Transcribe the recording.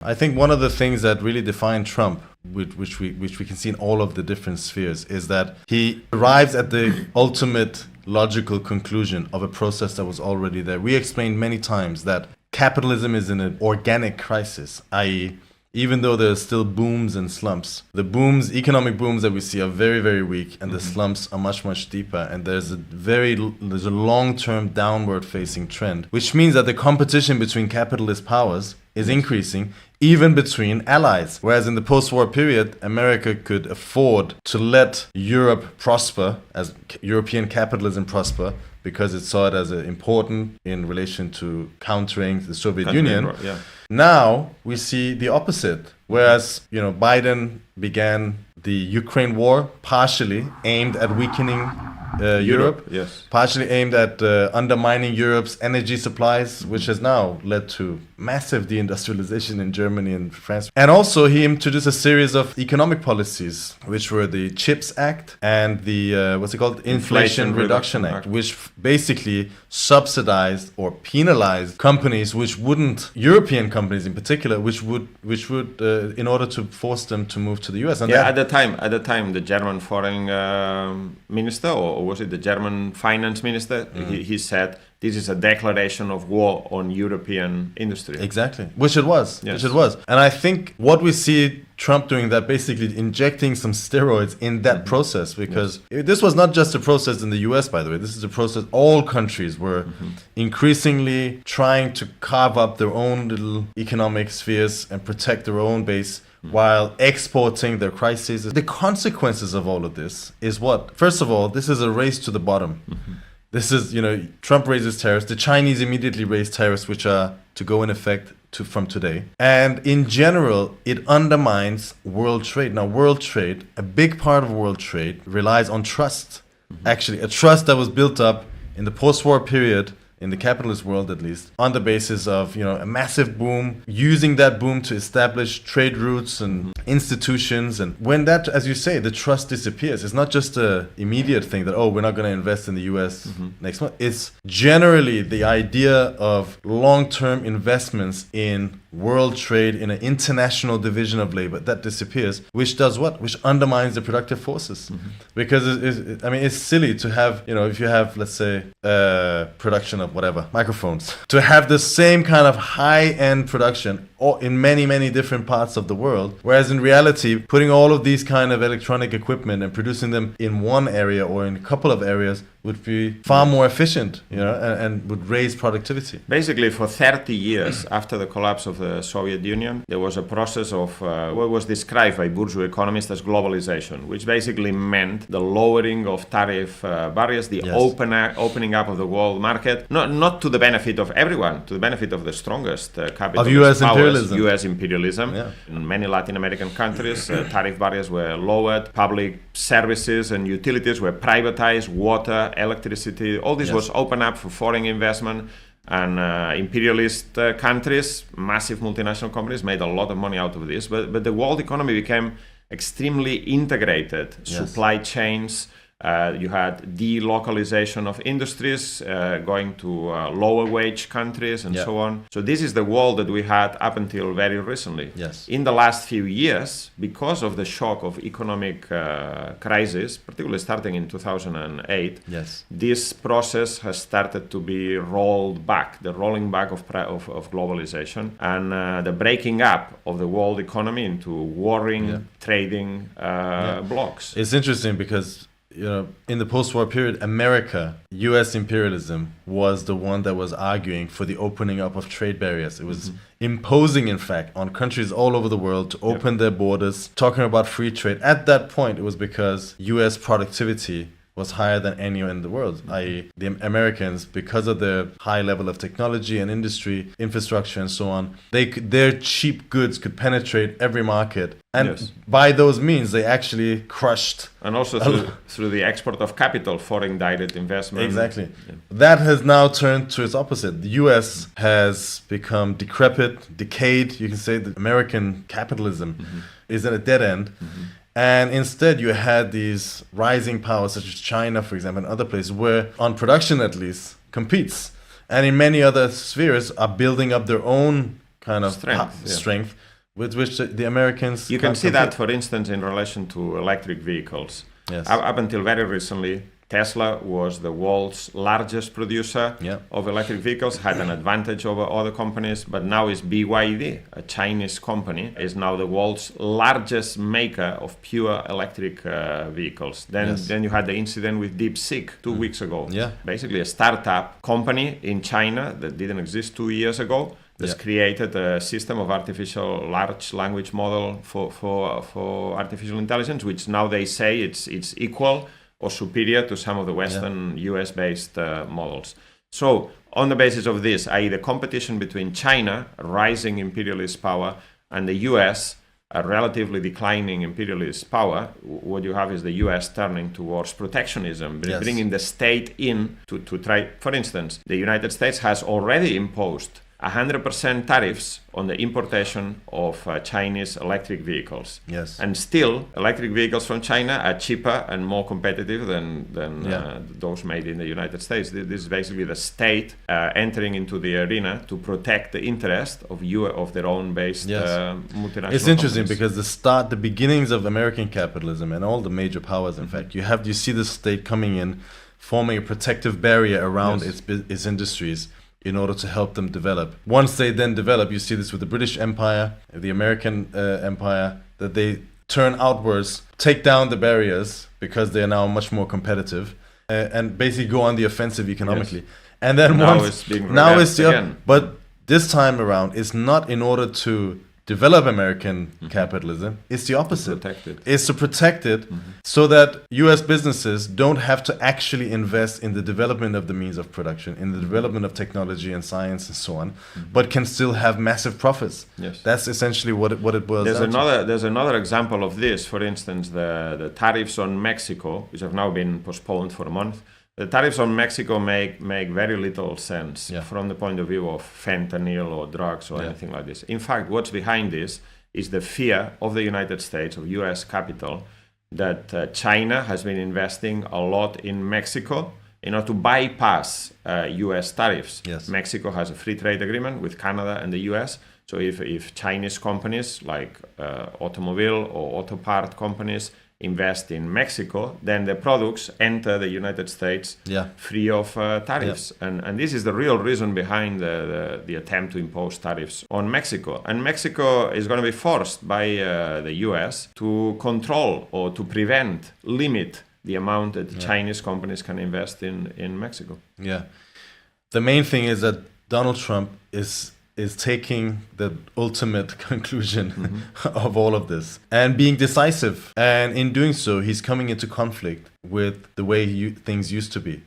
I think one of the things that really define Trump, which we can see in all of the different spheres, is that he arrives at the ultimate logical conclusion of a process that was already there. We explained many times that capitalism is in an organic crisis, i.e., even though there are still booms and slumps, the economic booms that we see are very, very weak, and the slumps are much, much deeper. And there's a long-term downward-facing trend, which means that the competition between capitalist powers is increasing, even between allies. Whereas in the post-war period, America could afford to let Europe prosper, as European capitalism prosper, because it saw it as important in relation to countering the Soviet Union. Yeah. Now we see the opposite. Whereas, Biden began the Ukraine war partially aimed at weakening Europe, yes, partially aimed at undermining Europe's energy supplies, which has now led to massive deindustrialization in Germany and France. And also he introduced a series of economic policies, which were the CHIPS Act and the, Inflation Reduction Act, which basically subsidized or penalized companies European companies in particular, which would in order to force them to move to the US. And at the time, the German foreign minister, or was it the German finance minister, he said, this is a declaration of war on European industry. Exactly, which it was. Yes. Which it was. And I think what we see Trump doing, that basically injecting some steroids in that process, because this was not just a process in the US, by the way. This is a process all countries were increasingly trying to carve up their own little economic spheres and protect their own base while exporting their crises. The consequences of all of this is what? First of all, this is a race to the bottom. This is, Trump raises tariffs. The Chinese immediately raise tariffs, which are to go in effect from today. And in general, it undermines world trade. Now, world trade, a big part of world trade relies on trust. Actually, a trust that was built up in the post-war period, in the capitalist world at least, on the basis of, a massive boom, using that boom to establish trade routes and institutions. And when that, as you say, the trust disappears, it's not just an immediate thing that, we're not going to invest in the US next month. It's generally the idea of long-term investments in world trade, in an international division of labor, that disappears, which does what? Which undermines the productive forces. Because it's silly to have, if you have, let's say, production of whatever, microphones, to have the same kind of high-end production in many, many different parts of the world. Whereas in reality, putting all of these kind of electronic equipment and producing them in one area or in a couple of areas would be far more efficient, and would raise productivity. Basically, for 30 years after the collapse of the Soviet Union, there was a process of what was described by bourgeois economists as globalization, which basically meant the lowering of tariff barriers, the opening up of the world market, not to the benefit of everyone, to the benefit of the strongest capitalist of US powers, imperialism. US imperialism. Yeah. In many Latin American countries, tariff barriers were lowered, public services and utilities were privatized, water, electricity, all this was open up for foreign investment, and imperialist countries, massive multinational companies made a lot of money out of this, but the world economy became extremely integrated. Supply chains, you had delocalization of industries, going to lower wage countries and so on. So this is the world that we had up until very recently. In the last few years, because of the shock of economic crisis, particularly starting in 2008, this process has started to be rolled back, the rolling back of globalization, and the breaking up of the world economy into warring, trading blocks. It's interesting because in the post-war period, US imperialism was the one that was arguing for the opening up of trade barriers. It was imposing, in fact, on countries all over the world to open their borders, talking about free trade. At that point, it was because US productivity was higher than anywhere in the world, i.e. the Americans, because of their high level of technology and industry, infrastructure and so on, their cheap goods could penetrate every market. And by those means, they actually crushed. And also through the export of capital, foreign direct investment. Exactly. That has now turned to its opposite. The US has become decayed. You can say that American capitalism is at a dead end. And instead, you had these rising powers such as China, for example, and other places where, on production at least, competes. And in many other spheres are building up their own kind of strength with which the Americans You can see that, for instance, in relation to electric vehicles. Yes. Up until very recently, Tesla was the world's largest producer of electric vehicles, had an advantage over other companies, but now is BYD, a Chinese company, is now the world's largest maker of pure electric vehicles. Then you had the incident with DeepSeek 2 weeks ago. Yeah. Basically a startup company in China that didn't exist 2 years ago that's created a system of large language model for artificial intelligence, which now they say it's equal or superior to some of the Western US-based models. So on the basis of this, i.e. the competition between China, a rising imperialist power, and the US, a relatively declining imperialist power, what you have is the US turning towards protectionism, bringing the state in to try. For instance, the United States has already imposed 100% tariffs on the importation of Chinese electric vehicles. Yes. And still, electric vehicles from China are cheaper and more competitive than those made in the United States. This is basically the state entering into the arena to protect the interest of their own based multinational It's interesting companies. because the beginnings of American capitalism and all the major powers, in fact, you see the state coming in, forming a protective barrier around its industries in order to help them develop. Once they then develop, you see this with the British Empire, the American Empire, that they turn outwards, take down the barriers because they are now much more competitive, and basically go on the offensive economically. And then now it's again. But this time around, it's not in order to develop American capitalism, it's the opposite. It's to protect it so that US businesses don't have to actually invest in the development of the means of production, in the development of technology and science and so on, but can still have massive profits. Yes. That's essentially what it boils down to. There's another example of this, for instance, the tariffs on Mexico, which have now been postponed for a month. The tariffs on Mexico make very little sense from the point of view of fentanyl or drugs or anything like this. In fact, what's behind this is the fear of the United States, of US capital, that China has been investing a lot in Mexico in order to bypass US tariffs. Yes. Mexico has a free trade agreement with Canada and the US. So if Chinese companies like automobile or auto part companies invest in Mexico, then the products enter the United States free of tariffs. And this is the real reason behind the attempt to impose tariffs on Mexico. And Mexico is going to be forced by the US to control or to limit the amount that Chinese companies can invest in Mexico. Yeah. The main thing is that Donald Trump is taking the ultimate conclusion of all of this and being decisive. And in doing so, he's coming into conflict with the way things used to be.